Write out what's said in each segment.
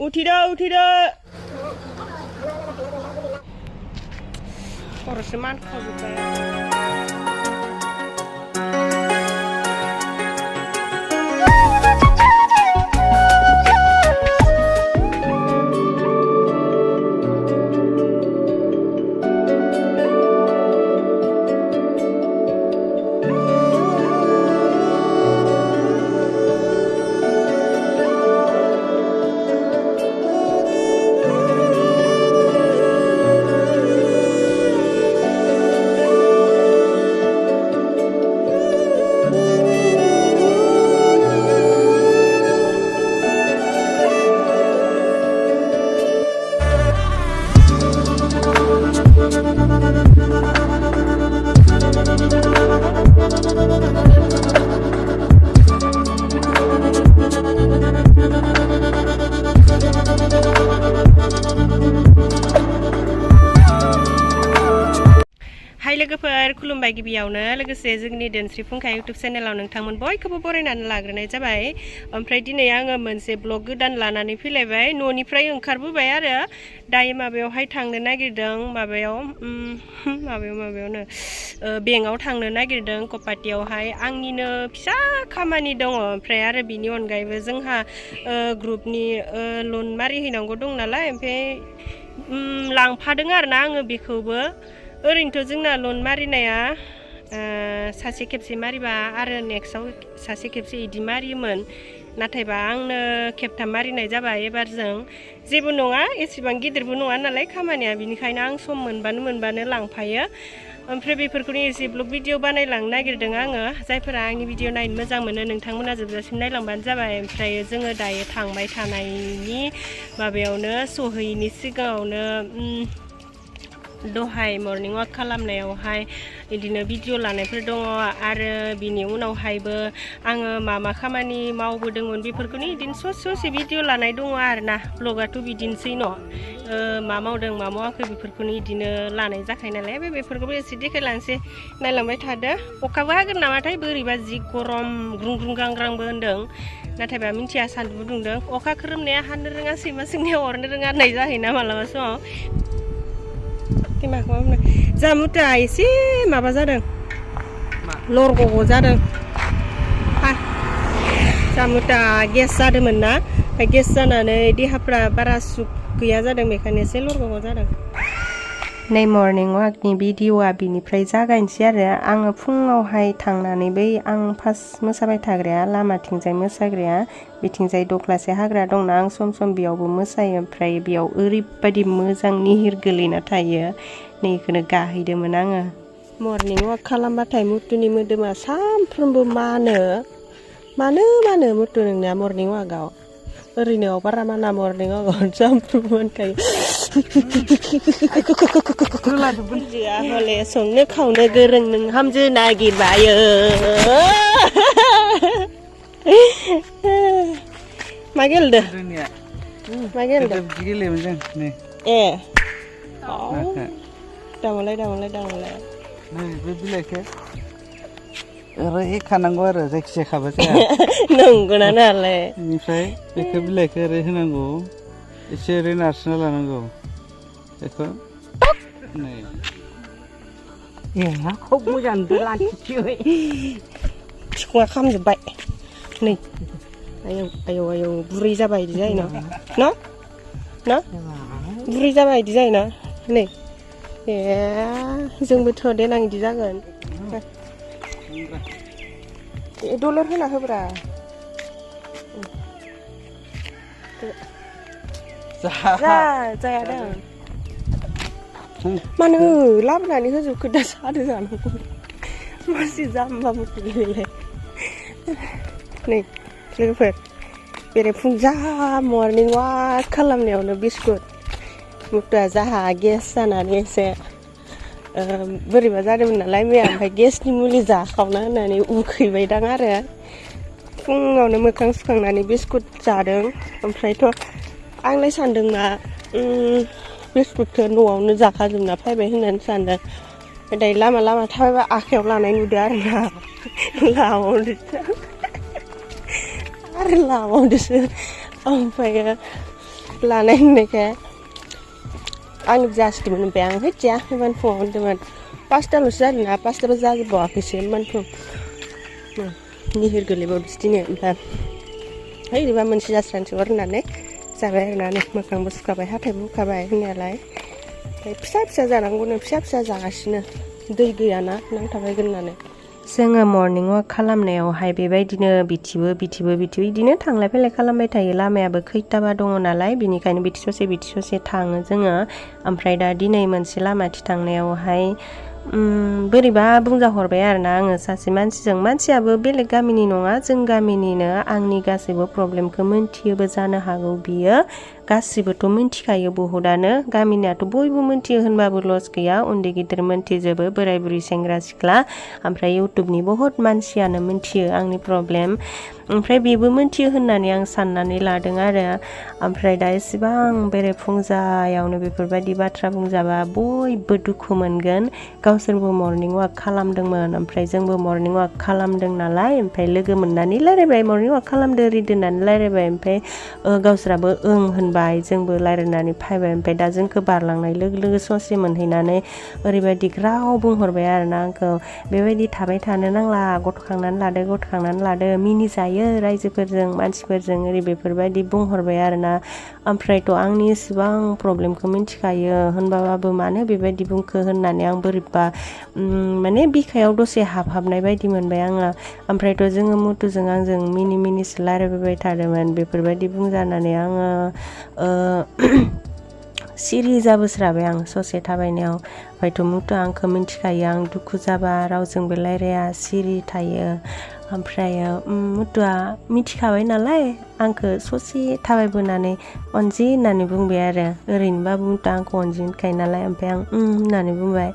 우티다 버릇만 커줄까요? लोगोफोर खुलुमबाय गिबियावनो लोगोसे जोंनि दोनस्रि फुंखा YouTube चेनेलाव नोंथांमोन बयखौबो बरायनानै लाग्रोनाय जाबाय ओमफ्राय दिनै आङो मोनसे ब्लग गोदान लानानै फैलायबाय न'निफ्राय ओंखारबोबाय आरो दायो माबायावहाय थांनो नागिरदों माबायावनो बेंकआव थांनो नागिरदों कपाटियावहाय आंनिनो फिसा खामानि दङ ओमफ्राय आरो बिनि अनगायैबो जोंहा ग्रुपनि लन मारिहैनांगौ दं नालाय ओमफ्राय लांफादों आरोना आङो बेखौबो ओरैनोथ' जोंना लन मारिनाया सासे खेबसे मारिबा आरो नेक्स्टआव सासे खेबसे इदि मारियोमोन नाथायबा आंनो खेबथाम मारिनाय जाबाय एबारजों जेबो नङा एसेबां गिदिरबो नङा नालाय खामानिया बिनिखायनो आं सम मोनबानो लांफायो ओमफ्राय बेफोरखौनो एसे ब्लग भिडिअ बानायलांनो नागिरदों आङो जायफोरा आंनि भिडिअ नायनो मोजां मोनो नोंथांमोना जोबजासिम नायलांबानो जाबाय ओमफ्राय जोङो दायो थांबाय थानायनि माबायावनो सहैयैनि सिगाङावनो दहाय मर्निं वाक खालामनायावहाय बिदिनो भिडिअ लानायफोर दङ आरो बिनि उनावहायबो आङो मा खामानि मावबोदोंमोन बेफोरखौनो बिदिनो ससे भिडिअ लानाय दङ आरोना ब्लगाथ' बिदिनोसै न' मा मावदों मा मावाखै बेफोरखौनो बिदिनो लानाय जाखायो नालाय बेफोरखौबो एसे देखायलांसै नायलांबाय थादो अखाबो हागोन नामाथाय बोरैबा जि गरम ग्रुं गांग्रांबो होनदों नाथायबा मिन्थिया सान्दुंबो दुंदों अखा खोरोमनाया हानो रोङा सैमा सोंनाया अरनो रोङा होननाय जाहैना मालाबा समाव जामुटा एसे माबा जादों लरग'ग जादों जामुटा गेस जादोंमोन ना गेस जानानै देहाफ्रा बारा सुख गैया जादों बेखायनो एसे लरग'ग जादों नै मर्निं वाकनि भिडिअआ बिनिफ्राय जागायनोसै आरो आङो फुङावहाय थांनानै बै आं फार्स्ट मोसाबाय थाग्राया लामाथिंजाय मोसाग्राया बिथिंजाय दख्लासे हाग्रा दंना आं सम सम बेयावबो मोसायो ओमफ्राय बेयाव ओरैबायदि मोजां निहिर गोलैना थायो नै इखौनो गाहैदोंमोन आङो मर्निं वाक खालामबाथाय मुथुनि मोदोमा सानफ्रोमबो मानो मुथु नोंनिया मर्निं वाकआव ओरैनो बारा माना मर्निं वाकआव सानफ्रोमबो मोनखायो हले संनो खावनो गोरों नों हामजो नागिरबायो मा गेलेदो मा गेलेदो ए दामलाय नै बे बिलाइखौ ओरै खानांगौ आरो जायखिजाया खाबा जाया नंगौना नालाय बेनिफ्राय बेखौ बिलाइखौ ओरै होनांगौ एसे ओरै नारसिना लानांगौ बेखौ नै खब मोजां लाखिबाय थिखुङा खामजोब्बाय नै आयौ बुरै जाबाय बिदि जायो न बुरै जाबाय बिदि जायो ना नै ए जोंबोथ' देनां बिदि जागोन दलर होना होब्रा जायादां मानो लाबोनानै होजोबखो दा सादो जानांगौ मासि जाम्बा मुखुलिलाय नै लोगोफोर बेरेफुंजा मर्निं वाक खालामनायावनो बिस्कुट मुथुआ जाहा गेस जानानै एसे बोरैबा जादोंमोन नालाय मैया ओमफ्राय गेसनि मुलि जाखावना होननानै उखैबायदां आरो फुङावनो मोखां सुखांनानै बिस्कुट जादों ओमफ्रायथ' आंलाय सानदों मा बिस्कुटखौ न'आवनो जाखाजोबना फैबाय होननानै सानदों दायो लामा थाबायबा आखायाव लानाय नुदों आरोना लामावदोसो ओमफ्राय लानाय होननायखाय आंनि जासिदोंमोन ओमफ्राय आं होथिया होमबानो फुङाव होनदोंमोन 5टाल'सो जादोंना 5टाबो जाजोबबावाखैसो होमबानो निहिर गोलैबावदोंसो दिनै ओमफ्राय ओरैबा मोनसे जास्रानोसै होननानै जाबाय आरोना मोखांबो सुखाबाय हाथाइबो हुखाबाय होननायालाय ओमफ्राय फिसा जानांगौनो फिसा जागासिनो दै गैयाना नांथाबायगोन होननानै जोङो मर्निं वाक खालामनायावहाय बेबायदिनो बिथिबो बिदिनो थांलाय फैलाय खालामबाय थायो लामायाबो खैथाबा दङ नालाय बिनिखायनो बिथि ससे थाङो जोङो ओमफ्राय दा दिनै मोनसे लामाथि थांनायावहाय बोरैबा बुंजाहरबाय आरोना आङो सासे मानसियाबो बेलेग गामिनि नङा जों गामिनिनो आंनि गासैबो प्रब्लेमखौ मोनथियोबो जानो हागौ बियो गासिबोथ' मिन्थिखायो बहुदानो गामिनियाथ' बयबो मिन्थियो होनबाबो लस गैया उन्दै गिदिर मिन्थिजोबो बोराय बुरि सेंग्रा सिख्ला ओमफ्राय इउटुबनि बहुत मानसियानो मिन्थियो आंनि प्रब्लेम ओमफ्राय बेबो मिन्थियो होननानै आं साननानै लादों आरो ओमफ्राय दा एसेबां बेरेफुंजायावनो बेफोरबायदि बाथ्रा बुंजाबा बयबो दुखु मोनगोन गावसोरबो मर्निं वाक खालामदोंमोन ओमफ्राय जोंबो मर्निं वाक खालामदों नालाय ओमफ्राय लोगो मोननानै रायलायबाय मर्निं वाक खालामदो रिदि होननानै रायलायबाय ओमफ्राय गावसोराबो ओं होनबाय जोंबो रायलायनानै फायबाय ओमफ्राय दा जोंखौ बारलांनाय लोगो ससे मोनहैनानै ओरैबायदि ग्राव बुंहरबाय आरोना आंखौ बेबायदि थाबाय थानो नांला गथ'खांनानै लादो मिनिजायो रायजोफोरजों मानसिफोरजों ओरै बेफोरबायदि बुंहरबाय आरोना ओमफ्रायथ' आंनि इसिबां प्रब्लेमखौ मिन्थिखायो होनबाबो मानो बेबायदि बुंखो होननानै आं बोरैबा माने बिखायाव दसे हाबहाबनाय बायदि मोनबाय आङो ओमफ्रायथ' जोङो मुथुजों आंजों मिनिसो रायलायबाय थादोंमोन बेफोरबायदि बुंजानानै आङो सिरि जाबोस्राबाय आं ससे थाबायनायाव हयथ' मुथुआ आंखौ मिन्थिखायो आं दुखु जाबा रावजोंबो रायलाया सिरि थायो ओमफ्राय मुथुआ मिथिखाबाय नालाय आंखौ ससे थाबायबोनानै अनजि होननानै बुंबाय आरो ओरैनोबाबो मुथुआ आंखौ अनजि होनखायो नालाय ओमफ्राय आं होननानै बुंबाय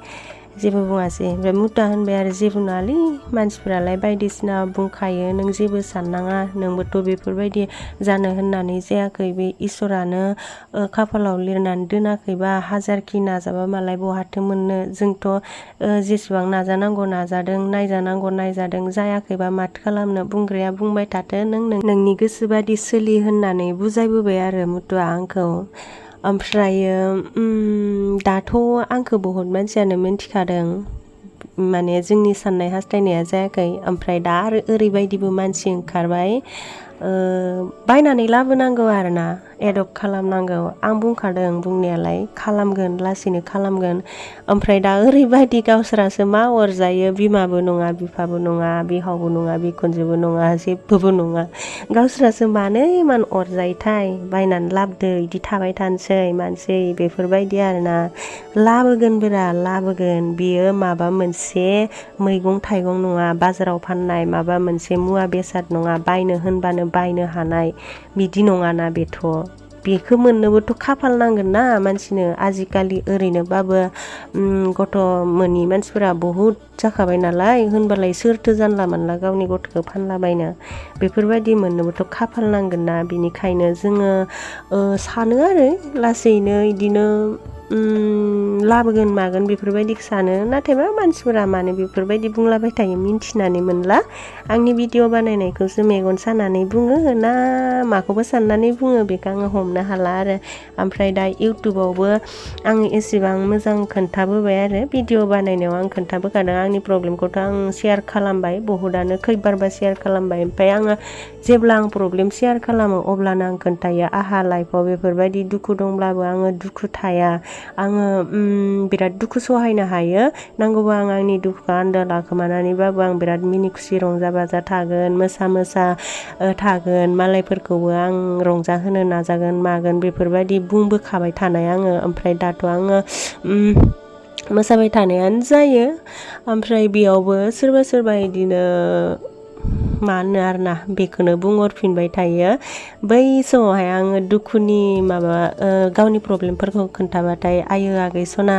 जेबो बुङासै ओमफ्राय मुथुआ होनबाय आरो जेबो नङालै मानसिफोरालाय बायदिसिना बुंखायो नों जेबो साननाङा नोंबोथ' बेफोरबायदि जानो होननानै जायाखै बे इसोरानो खाफालाव लिरनानै दोनाखैबा हाजारखि नाजाबा मालाय बहाथो मोननो जोंथ' जेसेबां नाजानांगौ नाजादों नायजानांगौ नायजादों जायाखैबा माथो खालामनो बुंग्राया बुंबाय थाथो नोंनि गोसोबादि सोलि होननानै बुजायबोबाय आरो मुथुआ आंखौ ओमफ्रायो दाथ' आंखौ बहुत मानसियानो मिन्थिखादों माने जोंनि साननाय हास्थायनाया जायाखै ओमफ्राय दा आरो ओरैबायदिबो मानसि ओंखारबाय बायनानै लाबोनांगौ आरोना एडप्ट खालामनांगौ आं बुंखादों बुंनायालाय खालामगोन लासैनो खालामगोन ओमफ्राय दा ओरैबायदि गावसोरासो मा अरजायो बिमाबो नङा बिफाबो नङा बिहावबो नङा बिखुनजोबो नङा जेबोबो नङा गावसोरासो मानो इमान अरजायोथाय बायनानै लाबोदो इदि थाबाय थानोसै मानसै बेफोरबायदि आरोना लाबोगोन बियो माबा मोनसे मैगं थाइगं नङा बाजाराव फाननाय माबा मोनसे मुवा बेसाद नङा बायनो होनबानो बायनो हानाय बिदि नङाना बेखौ मोननोबोथ' खाफाल नांगोन ना मानसिनो आजिखालि ओरैनोबाबो गथ' मोनि मानसिफोरा बहुद जाखाबाय नालाय होनबालाय सोरथो जानला मोनला गावनि गथ'खौ फानलाबायनो बेफोरबायदि मोननोबोथ' खाफाल नांगोन ना बिनिखायनो जोङो सानो आरो लासैनो इदिनो लाबोगोन मागोन बेफोरबायदिखौ सानो नाथायबा मानसिफोरा मानो बेफोरबायदि बुंलाबाय थायो मिन्थिनानै मोनला आंनि भिडिअ बानायनायखौसो मेगन सानानै बुङो ना माखौबा साननानै बुङो बेखौ आङो हमनो हाला आरो ओमफ्राय दा इउटुबावबो आङो एसेबां मोजां खोन्थाबोबाय आरो भिडिअ बानायनायाव आं खोन्थाबोखादों आंनि प्रब्लेमखौथ' आं शेयार खालामबाय बहुदानो खैबारबा शेयार खालामबाय ओमफ्राय आङो जेब्ला आं प्रब्लेम शेयार खालामो अब्लानो आं खोन्थायो आहा लाइफआव बेफोरबायदि दुखु दंब्लाबो आङो दुखु थाया आङो बिराद दुखु सहायनो हायो नांगौबा आं आंनि दुखुखौ आन्दार लाखोमानानैबाबो आं बिराद मिनि खुसि रंजा बाजा थागोन मोसा थागोन मालायफोरखौबो आं रंजाहोनो नाजागोन मागोन बेफोरबायदि बुंबोखाबाय थानाय आङो ओमफ्राय दाथ' आङो मोसाबाय थानायानो जायो ओमफ्राय बेयावबो सोरबा इदिनो मा होनो आरोना बेखौनो बुंहरफिनबाय थायो बै समावहाय आङो दुखुनि माबा गावनि प्रब्लेमफोरखौ खोन्थाबाथाय आयो आगै सना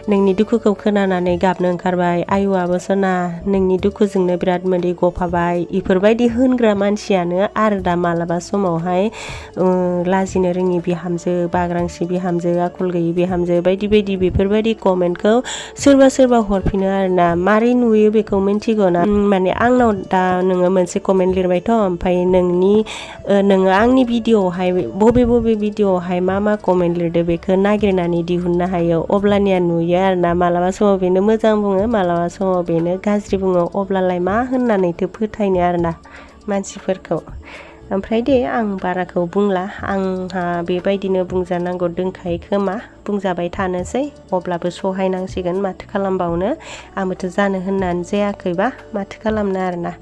नोंनि दुखुखौ खोनानानै गाबनो ओंखारबाय आयुआबो सना नोंनि दुखुजोंनो बिराद मोदै गफाबाय इफोरबायदि होनग्रा मानसियानो आरो दा मालाबा समावहाय लाजिनो रोङि बिहामजो बाग्रांसि बिहामजो आखल गैयि बिहामजो बायदि बेफोरबायदि कमेन्टखौ सोरबा हरफिनो आरोना मारै नुयो बेखौ मिन्थिगौ ना माने आंनाव दा नोङो मोनसे कमेन्ट लिरबायथ' ओमफ्राय नोङो आंनि भिडिअ'आवहाय बबे भिडिअ'आवहाय मा कमेन्ट लिरदो बेखौ नागिरनानै दिहुननो हायो अब्लानिया नुयो आरोना मालाबा समाव बेनो मोजां बुङो मालाबा समाव बेनो गाज्रि बुङो अब्लालाय मा होननानैथो फोथायनो आरोना मानसिफोरखौ ओमफ्राय दे आं बाराखौ बुंला आंहा बेबायदिनो बुंजानांगौ दोंखायो खोमा बुंजाबाय थानोसै अब्लाबो सहायनांसिगोन माथो खालामबावनो आंबोथ' जानो होननानै जायाखैबा माथो खालामनो आरोना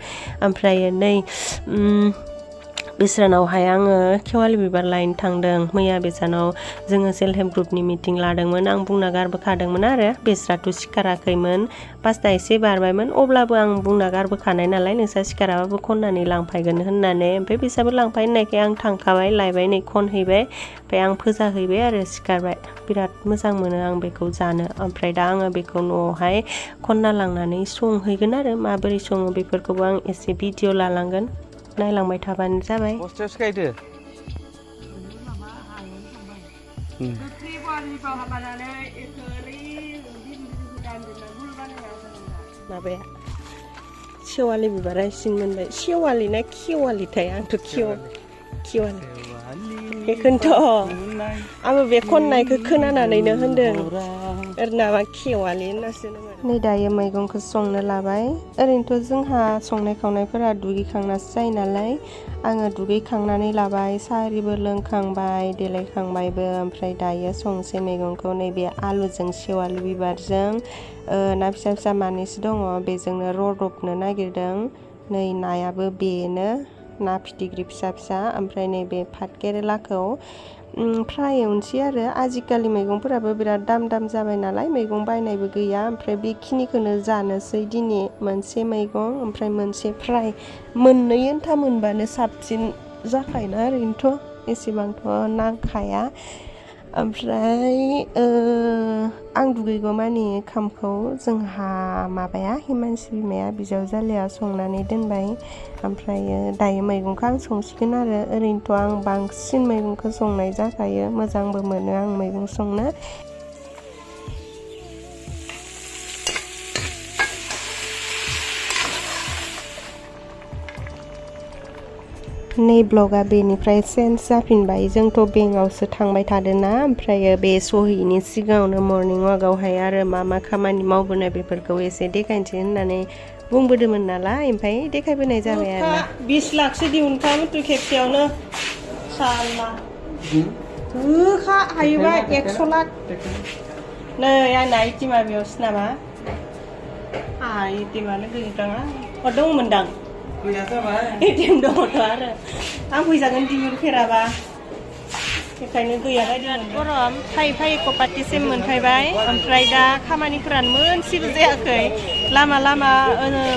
ओमफ्राय नै बिस्रानावहाय आङो खेवालि बिबार लायनो थांदों मैया बिसानाव जोङो सेल्फ हेल्प ग्रुपनि मिटिं लादोंमोन आं बुंना गारबोखादोंमोन आरो बिस्राथ' सिखाराखैमोन 5ता एसे बारबायमोन अब्लाबो आं बुंना गारबोखानाय नालाय नोंसा सिखाराबाबो खननानै लांफायगोन होननानै ओमफ्राय बिसाबो लांफाय होननायखाय आं थांखाबाय लायबाय नै खनहैबाय ओमफ्राय आं फोजाहैबाय आरो सिखारबाय बिराद मोजां मोनो आं बेखौ जानो ओमफ्राय दा आङो बेखौ न'आवहाय खनना लांनानै संहैगोन आरो माबोरै सङो बेफोरखौबो आं एसे भिडिअ लालांगोन नायलांबाय थाबानो जाबाय बस्थायाव सिखायदो माबाया सेवालि बिबारा सिन मोनबाय सेवालि ना खेवालिथाय आंथ' खेवालि बेखौनोथ' आंबो बे खननायखौ खोनानानैनो होनदों ओरैनाबा खेवालि होननासो नै दायो मैगंखौ संनो लाबाय ओरैनोथ' जोंहा संनाय खावनायफोरा दुगैखांनासो जायो नालाय आङो दुगैखांनानै लाबाय साहारिबो लोंखांबाय देलायखांबायबो ओमफ्राय दायो संसै मैगंखौ नैबे आलुजों सेवालि बिबारजों ना फिसा फिसा मानैसो दङ बेजोंनो रदबनो नागिरदों नै नायाबो बेनो ना फिथिख्रि फिसा फिसा ओमफ्राय नैबे पाट केरेलाखौ फ्राय एवनोसै आरो आजिखालि मैगंफोराबो बिराद दाम जाबाय नालाय मैगं बायनायबो गैया ओमफ्राय बेखिनिखौनो जानोसै दिनै मोनसे मैगं ओमफ्राय मोनसे फ्राय मोननै एन्था मोनबानो साबसिन जाखायोना ओरैनोथ' एसेबांथ' नांखाया ओमफ्राय आं दुगैगौमानि ओंखामखौ जोंहा माबाया हिमांसि बिमाया बिजावजालिया संनानै दोनबाय ओमफ्रायो दायो मैगंखौ आं संसिगोन आरो ओरैनोथ' आं बांसिन मैगंखौ संनाय जाखायो मोजांबो मोनो आं मैगं संनो नै ब्लगा बेनिफ्राय चेन्ज जाफिनबाय जोंथ' बेंकआवसो थांबाय थादोंना ओमफ्राय बे सहैयैनि सिगाङावनो मर्निं वाकआवहाय आरो मा खामानि मावबोनाय बेफोरखौ एसे देखायनोसै होननानै बुंबोदोंमोन नालाय ओमफ्राय देखायबोनाय जाबाय आरो 20 लाखसो दिहुनखामोन तु खेबसेयावनो साला होखा हायोबा 100 लाख नै आंना इटिमा बेयावसो नामा इटिमानो गैदाङा दंमोनदां एटिएम दङथ' आरो आं फैसाखौनो दिहुनफेराबा बेखायनो गैया बायदि गरम फै कपाटिसिम मोनफैबाय ओमफ्राय दा खामानिफोरानो मोनसेबो जायाखै लामा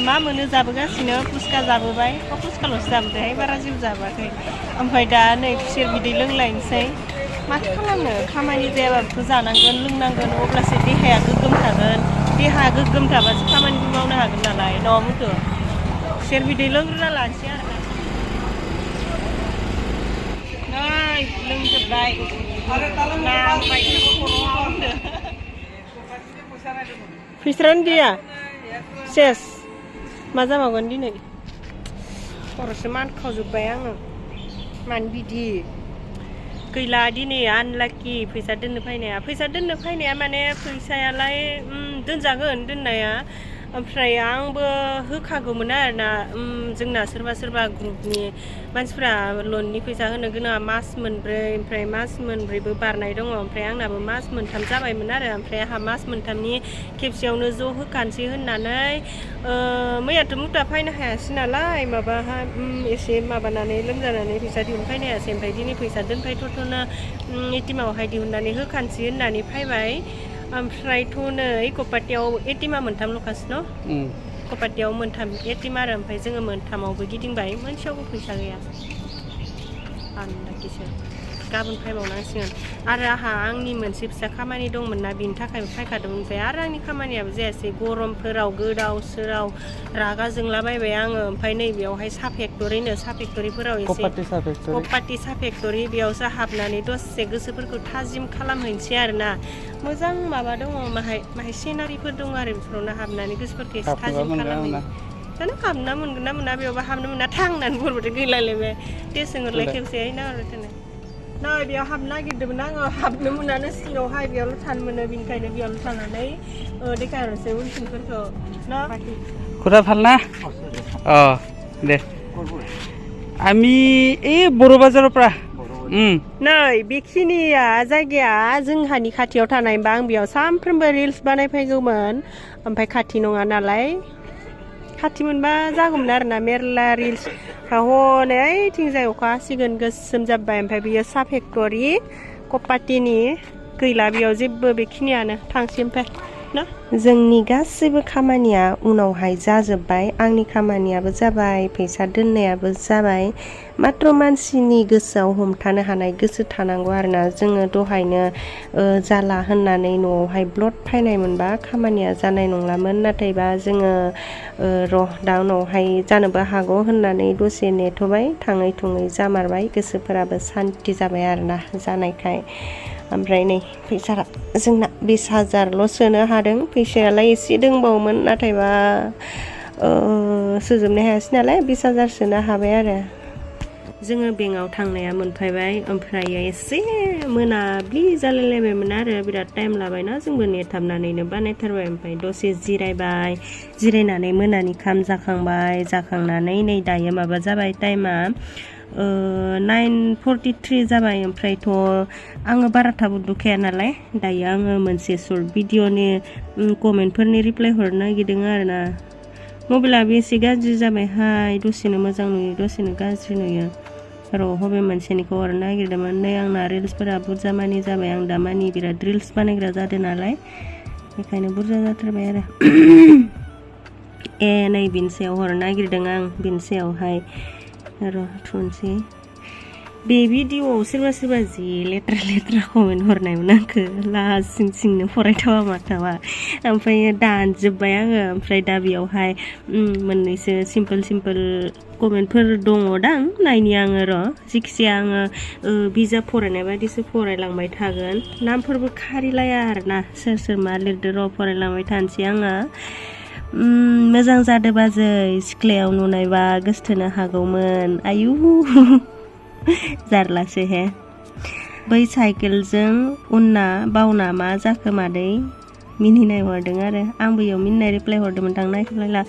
मा मोनो जाबोगासिनो फुसका जाबोबाय फुसकाल'सो जाबोदोंहाय बारा जेबो जाबोआखै ओमफ्राय दा नै खुसेर बिदै लोंलायनोसै माथो खालामनो खामानि जायाबाबोथ' जानांगोन लोंनांगोन अब्लासो देहाया गोग्गोम थागोन देहा गोग्गोम थाबासो खामानिबो मावनो हागोन नालाय न'आवथ' खुसेर बिदै लोंग्रोना लानोसै आरो नै लोंजोब्बाय फैसायानो गैया सेस मा जाबावगोन दिनै खर'सो मानखावजोब्बाय आङो मानो बिदि गैला दिनै आनलाकि फैसा दोननो फैनाया माने फैसायालाय दोनजागोन दोननाया ओमफ्राय आंबो होखागौमोन आरोना जोंना सोरबा ग्रुपनि मानसिफ्रा लननि फैसा होनो गोनाङा मास मोनब्रै ओमफ्राय मास मोनब्रैबो बारनाय दङ ओमफ्राय आंनाबो मास मोनथाम जाबायमोन आरो ओमफ्राय आंहा मास मोनथामनि खेबसेयावनो ज' होखानोसै होननानै मैयाथ' मुथा फायनो हायासै नालाय माबाहा एसे माबानानै लोमजानानै फैसा दिहुनफायनो हायासै ओमफ्राय दिनै फैसा दोनफायथ'नो एटिएमावहाय दिहुननानै होखानोसै होननानै फायबाय ओमफ्रायथ' नै कपाटियाव एटिएमा मोनथामल'खासो न' कपाटियाव मोनथाम एटिएम आरो ओमफ्राय जोङो मोनथामावबो गिदिंबाय मोनसेयावबो फैसा गैया आनलाकिसो गाबोन फायबावनांसिगोन आरो आंनि मोनसे फिसा खामानि दंमोन ना बिनि थाखायबो फायखादोंमोन ओमफ्राय आरो आंनि खामानियाबो जायासै गरमफोराव गोदाव सोराव रागा जोंलाबायबाय आङो ओमफ्राय नैबेयावहाय साहा फेक्ट'रिफोराव एसे कपाटि साहा फेक्ट'रि बेयावसो हाबनानै दसे गोसोफोरखौ थाजिम खालामहैनोसै आरोना मोजां माबा दङ माहाय सिनारिफोर दङ आरो बेफोरावनो हाबनानै गोसोफोरखौ एसे थाजिम खालामहैनो जानो हाबना मोनगोन ना मोना बेयावबा हाबनो मोना थांनानै बरबोदो गैलायलायबाय दे सोंहरलाय खेबसे ना आरो थोनो नै बेयाव हाबनो नागिरदोंमोन आङो हाबनो मोनानो सिङावहाय बेयावल' थानो मोनो बेनिखायनो बेयावल' थानानै देखायहरनोसै उनथिंफोरखौ ना खुदा ভাল না दे আমি এই बर' बाजाराव পৰা नै बेखिनिया जायगाया जोंहानि खाथियाव थानायबा आं बेयाव सानफ्रोमबो रिल्स बानायफैगौमोन ओमफ्राय खाथि नङा नालाय खाथि मोनबा जागौमोन आरोना मेरला रिल्स हनै ओइथिंजाय अखा हासिगोन गोसोम जाबाय ओमफ्राय बेयो साहा फेक्टरि कपाटिनि गैला बेयाव जेबो बेखिनियानो थांसै ओमफ्राय ना जोंनि गासैबो खामानिया उनावहाय जाजोब्बाय आंनि खामानियाबो जाबाय फैसा दोननायाबो जाबाय मात्र मानसिनि गोसोआव हमथानो हानाय गोसो थानांगौ आरोना जोङो दहायनो जाला होननानै न'आवहाय ब्लड फायनाय मोनबा खामानिया जानाय नंलामोन नाथायबा जोङो दा उनावहाय जानोबो हागौ होननानै दसे नेथ'बाय थाङै थुङै जामारबाय गोसोफोराबो सान्ति जाबाय आरोना जानायखाय ओमफ्राय नै फैसा जोंना 20,000ल' सोनो हादों फैसायालाय एसे दंबावोमोन नाथायबा सोजोबनो हायासै नालाय 20,000 सोनो हाबाय आरो जोङो बेंकआव थांनाया मोनफैबाय ओमफ्राय एसे मोनाब्लि जालायलायबायमोन आरो बिराद टाइम लाबायना जोंबो नेथाबनानैनो बानायथारबाय ओमफ्राय दसे जिरायबाय जिरायनानै मोनानि खाम जाखांनानै नै दायो माबा जाबाय टाइमा 9:43 जाबाय ओमफ्रायथ' आङो बारा थाब उन्दुखाया नालाय दायो आङो मोनसे सर्ट भिडिअनि कमेन्टफोरनि रिप्लाय हरनो नागिरदों आरोना मबाइलाबो एसे गाज्रि जाबायहाय दसेनो मोजां नुयो दसेनो गाज्रि नुयो र' हबे मोनसेनिखौ हरनो नागिरदोंमोन नै आंना रिल्सफोरा बुरजा मानि जाबाय आं दा मानि बिराद रिल्स बानायग्रा जादों नालाय बेखायनो बुरजा जाथारबाय आरो नै बिनि सायाव हरनो नागिरदों आं बिनि सायावहाय र' थुनोसै बे भिडिअआव सोरबा जि लेथ्रा कमेन्ट हरनायमोन आंखो लास्ट सिंनो फरायथावा माथावा ओमफ्राय दानजोब्बाय आङो ओमफ्राय दा बेयावहाय मोननैसो सिम्पोल कमेन्टफोर दङ दां नायनि आङो र' जिखिजाया आङो बिजाब फरायनाय बायदिसो फरायलांबाय थागोन नामफोरबो खारिलाया आरोना सोर मा लिरदो र' फरायलांबाय थानोसै आङो मोजां जादो बाजै सिख्लायाव नुनायबा गोसथोनो हागौमोन आयु जारलासो हे बै साइकेलजों उनना बावना मा जाखो मादै मिनिनाय हरदों आरो आं बैयाव मिनिनाय रिप्लाय हरदोंमोन दां नायखौलायला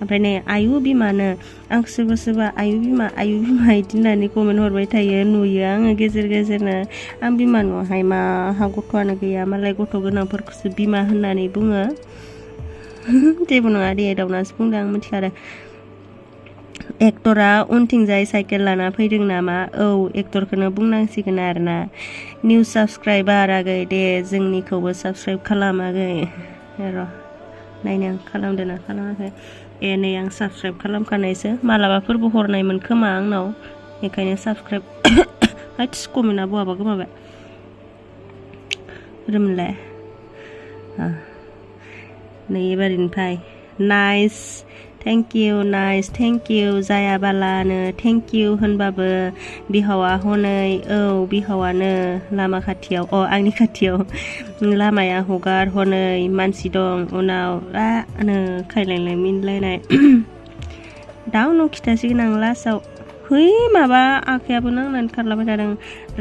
ओमफ्राय नै आयु बिमानो आं सोरबा आयु बिमा इदि होननानै कमेन्ट हरबाय थायो नुयो आङो गेजेरनो आं बिमा न'आवहाय मा आंहा गथ'आनो गैया मालाय गथ' गोनांफोरखौसो बिमा होननानै बुङो जेबो नङा दे दावनासो बुंदों आं मिथिखादों एक्टरा उनथिंजाय साइकेल लाना फैदों नामा औ एक्टरखौनो बुंनांसिगोन आरोना निउ साबस्क्राइबार आगै दे जोंनिखौबो साबस्क्राइब खालामागै र' नायनो आं खालामदों ना खालामाखै नै आं साबस्क्राइब खालामखानायसो मालाबाफोरबो हरनायमोन खोमा आंनाव बेखायनो साबस्क्राइब हाइट्स कमेन्टआ बहाबा गोमाबाय रोमलाय नै एबारनिफ्राय नाइस थेंक इउ जायाबालानो थेंक इउ होनबाबो बिहावा हनै औ बिहावानो लामा खाथियाव आंनि खाथियाव लामाया हगार हनै मानसि दं उनाव खायलायनाय मिनिलायनाय दा उनाव खिथासिगोन आं लास्टआव है माबा आखायाबो नांनानै खारलाबाय थादों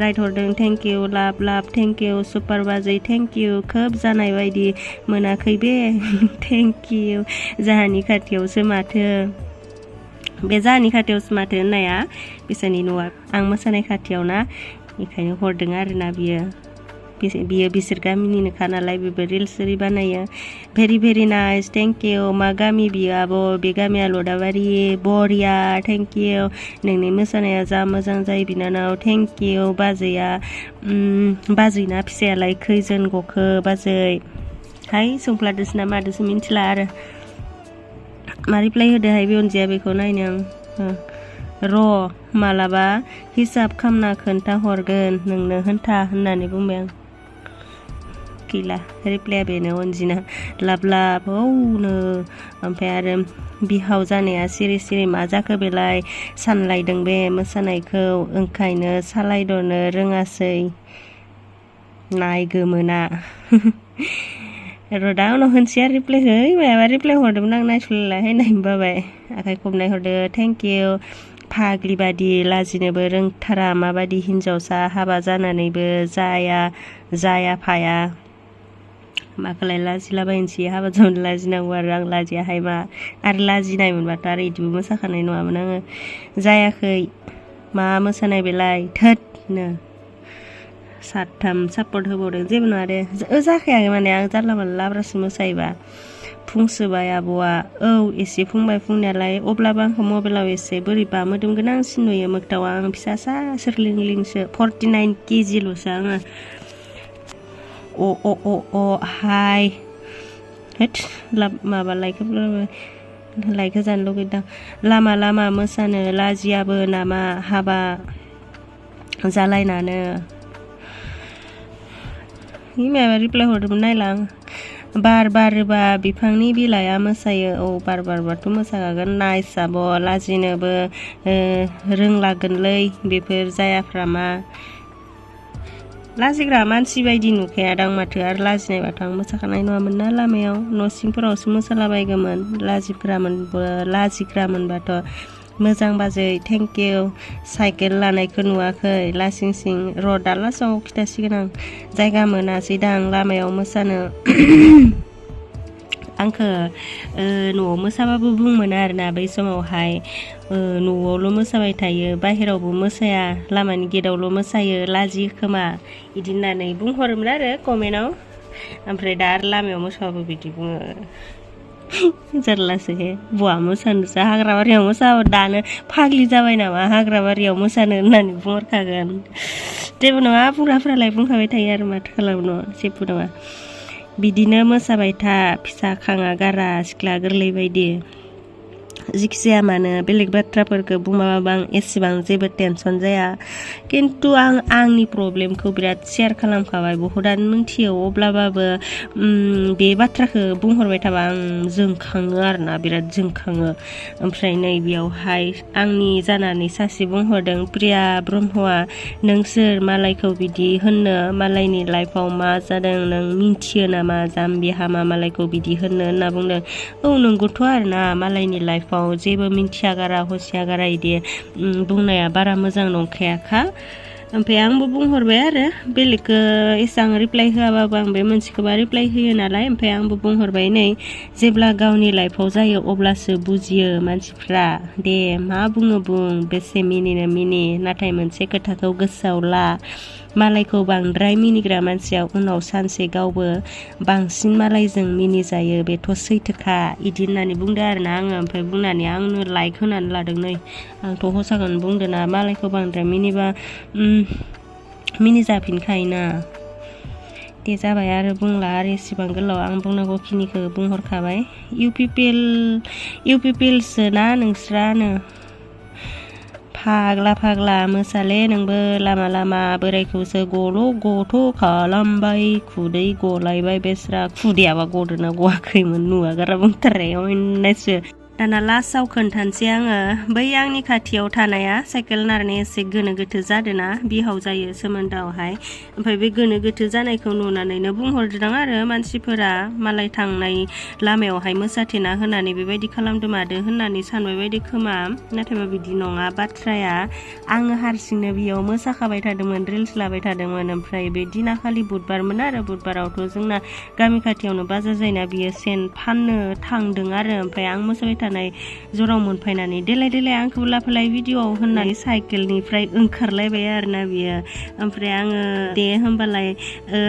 राइट हरदों थेंक इउ लाभ थेंक इउ सुपार बाजै थेंक इउ खोब जानाय बायदि मोनाखै बे थेंक इउ जाहानि खाथियावसो माथो बे जाहानि खाथियावसो माथो होननाया बिसोरनि न'आ आं मोसानाय खाथियाव ना बेखायनो हरदों आरोना बियो बिसोर गामिनिनोखा नालाय बेबो रिल्स ओरै बानायो भेरि नाइस थेंक इउ मा गामि बियो आब' बे गामिया लदाबारि बरिया थेंक इउ नोंनि मोसानाया जा मोजां जायो बिनानाव थेंक इउ बाजैया बाजैना फिसायालाय खैजोन गखो बाजै हाय सोंफ्लादोसो ना मादोसो मिन्थिला आरो मा रिप्लाय होदोहाय बे अनजिया बेखौ नायनो आं र' मालाबा हिसाब खामना खोन्था हरगोन नोंनो होननानै बुंबाय आं गैला रिप्लाया बेनो अनजिना लाब औनो ओमफ्राय आरो बिहाव जानाया सिरि मा जाखो बेलाय सानलायदों बे मोसानायखौ ओंखायनो सालायदनो रोङासै नाय गोमोना दा उनाव होनसै आरो रिप्लाइखौ मायाबा रिप्लाइ हरदोंमोन आं नायस'लाय नायनो बाबाय आखाइ खबनाय हरदो थेंक इउ फाग्लि बादि लाजिनोबो रोंथारा माबादि हिनजावसा हाबा जानानैबो जायाफाया माखौलाय लाजिलाबायनोसै हाबा जानो लाजिनांगौ आरो आं लाजियाहाय मा आरो लाजिनाय मोनबाथ' आरो इदिबो मोसाखानाय नङामोन आङो जायाखै मा मोसानाय बेलाय थोदनो साथाम सापर्ट होबावदों जेबो नङा दे जाखायाखै माने आं जानला मोनला लाब्रासो मोसायोबा फुंसोबाय आब'आ औ एसे फुंबाय फुंनायालाय अब्लाबो आंखौ मबाइलाव एसे बोरैबा मोदोम गोनांसिन नुयो मोगथावा आं फिसासा सोरलिंलिंसो 49 केजिल'सो आङो अ हाय होद माबा लाइक होजानो लुगैदों लामा लामा मोसानो लाजियाबो नामा हाबा जालायनानो माबा रिप्लाइ हरदोंमोन नायला आं बार बारोबा बिफांनि बिलाइआ मोसायो औ बार बारबाथ' मोसाखागोन नाइस आब' लाजिनोबो रोंलागोनलै बेफोर जायाफ्रामा लाजिग्रा मानसि बायदि नुखायादां माथो आरो लाजिनायबाथ' आं मोसाखानाय नङामोन ना लामायाव न' सिंफोरावसो मोसालाबायगौमोन लाजिग्रामोनबाथ' मोजां बाजै थेंक इउ साइकेल लानायखौ नुवाखै लासिं सिं र' दा लासाव खिथासिगोन आं जायगा मोनासै दां लामायाव मोसानो आंखौ न'आव मोसाबाबो बुंमोन आरोना बै समावहाय न'आवल' मोसाबाय थायो बाहेरावबो मोसाया लामानि गेटावल' मोसायो लाजियो खोमा बिदि होननानै बुंहरोमोन आरो कमेन्टआव ओमफ्राय दा आरो लामायाव मोसाबाबो बिदि बुङो जारलासो हे बहा मोसानोसो हाग्राबारियाव मोसाबो दानो फाग्लि जाबाय नामा हाग्राबारियाव मोसानो होननानै बुंहरखागोन जेबो नङा बुंग्राफ्रालाय बुंखाबाय थायो आरो माथो खालामनो जेबो नङा बिदिनो मोसाबाय था फिसा खाङा गारा सिख्ला गोरलै बायदि जिखिजाया मानो बेलेग बाथ्राफोरखौ बुंबाबो आं एसेबां जेबो टेनसन जाया खिन्थु आं आंनि प्रब्लेमखौ बिराद शेयार खालामखाबाय बहुदानो मिथियो अब्लाबाबो बे बाथ्राखौ बुंहरबाय थाबा आं जोंखाङो आरोना बिराद जोंखाङो ओमफ्राय नै बेयावहाय आंनि जानानै सासे बुंहरदों प्रिया ब्रह्मआ नों सोर मालायखौ बिदि होननो मालायनि लाइफआव मा जादों नों मिन्थियो नामा जाम्बि हामा मालायखौ बिदि होनना बुंदों औ नंगौथ' आरोना मालायनि लाइफ जेबो मिन्थियागारा हसियागारा इदि बुंनाया बारा मोजां नंखायाखा ओमफ्राय आंबो बुंहरबाय आरो बेलेगखौ एसेबां रिप्लाइ होआबाबो आं बे मोनसेखौबा रिप्लाइ होयो नालाय ओमफ्राय आंबो बुंहरबाय नै जेब्ला गावनि लाइफआव जायो अब्लासो बुजियो मानसिफ्रा दे मा बुङो बुं बेसे मिनिनो मिनि नाथाय मोनसे खोथाखौ गोसोआव ला मालायखौ बांद्राय मिनिग्रा मानसिया उनाव सानसे गावबो बांसिन मालायजों मिनिजायो बेथ' सैथोखा इदि होननानै बुंदो आरोना आङो ओमफ्राय बुंनानै आंनो लाइक होनानै लादों नै आंथ' हसाखौनो बुंदो ना मालायखौ बांद्राय मिनिबा मिनिजाफिनखायोना दे जाबाय आरो बुंला आरो एसेबां गोलाव आं बुंनांगौखिनिखौ बुंहरखाबाय इउ पि पि एल सो ना नोंस्रानो फाग्ला मोसाले नोंबो लामा लामा बोरायखौसो गथ' खालामबाय खुदै गलायबाय बेस्रा खुदैयाबा गदोना गवाखैमोन नुवागारा बुंथारनाय होननायसो दाना लास्टआव खोन्थानोसै आङो बै आंनि खाथियाव थानाया साइकेल नारनाय एसे गोनो गोथो जादोंना बिहाव जायो सोमोन्दोआवहाय ओमफ्राय बे गोनो गोथो जानायखौ नुनानैनो बुंहरदों आरो मानसिफोरा मालाय थांनाय लामायावहाय मोसाथेना होनानै बेबायदि खालामदो मादो होननानै सानबाय बायदि खोमा नाथायबा बिदि नङा बाथ्राया आङो हारसिंनो बेयाव मोसाखाबाय थादोंमोन रिल्स लाबाय थादोंमोन ओमफ्राय बे दिना खालि बुधबारमोन आरो बुधबारावथ' जोंना गामि खाथियावनो बाजार जायोना बियो सेन फाननो थांदों आरो ओमफ्राय आं मोसाबाय थानाय जराव मोनफैनानै देलाय आंखौ लाफालाय भिडिअ'आव होननानै साइकेलनिफ्राय ओंखारलायबाय आरोना बियो ओमफ्राय आङो दे होमबालाय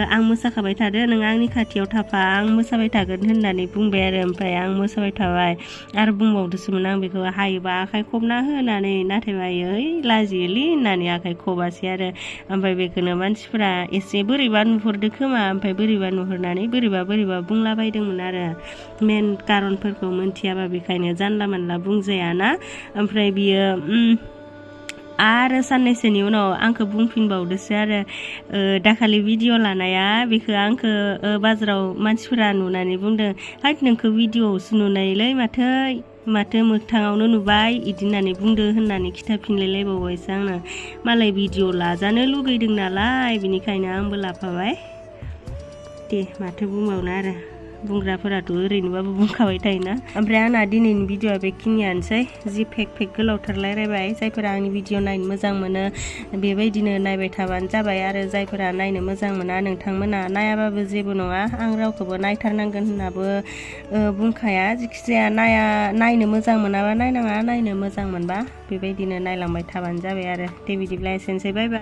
आं मोसाखाबाय थादो नों आंनि खाथियाव थाफा आं मोसाबाय थागोन होननानै बुंबाय आरो ओमफ्राय आं मोसाबाय थाबाय आरो बुंबावदोंसोमोन आं बेखौ हायोबा आखाइ खबना होनानै नाथायबा ओइ लाजियोलै होननानै आखाइ खबासै आरो ओमफ्राय बेखौनो मानसिफोरा एसे बोरैबा नुहुरदो खोमा ओमफ्राय बोरैबा नुहुरनानै बोरैबा बुंलाबायदोंमोन आरो मेन कारनफोरखौ मोनथियाबा बेखायनो जानला मानला बुंजायाना ओमफ्राय बियो आरो साननैसोनि उनाव आंखौ बुंफिनबावदोसो आरो दाखालि भिडिअ लानाया बेखौ आंखौ बाजाराव मानसिफोरा नुनानै बुंदों हाट नोंखौ भिडिअआवसो नुनायलै माथो मोगथाङावनो नुबाय इदि होननानै बुंदो होननानै खिथाफिनलायलायबावबायसो आंनो मालाय भिडिअ लाजानो लुगैदों नालाय बिनिखायनो आंबो लाफाबाय दे माथो बुंबावनो आरो बुंग्राफोराथ' ओरैनोबाबो बुंखाबाय थायोना ओमफ्राय आंना दिनैनि भिडिअआ बेखिनियानोसै जि फेक गोलावथार रायलायबाय जायफोरा आंनि भिडिअ नायनो मोजां मोनो बेबायदिनो नायबाय थाबानो जाबाय आरो जायफोरा नायनो मोजां मोना नोंथांमोना नायाबाबो जेबो नङा आं रावखौबो नायथारनांगोन होननाबो बुंखाया जिखिजाया नायनो मोजां मोनाबा नायनाङा नायनो मोजां मोनबा बेबायदिनो नायलांबाय थाबानो जाबाय आरो दे बिदिब्ला एसेनोसै बाय बाय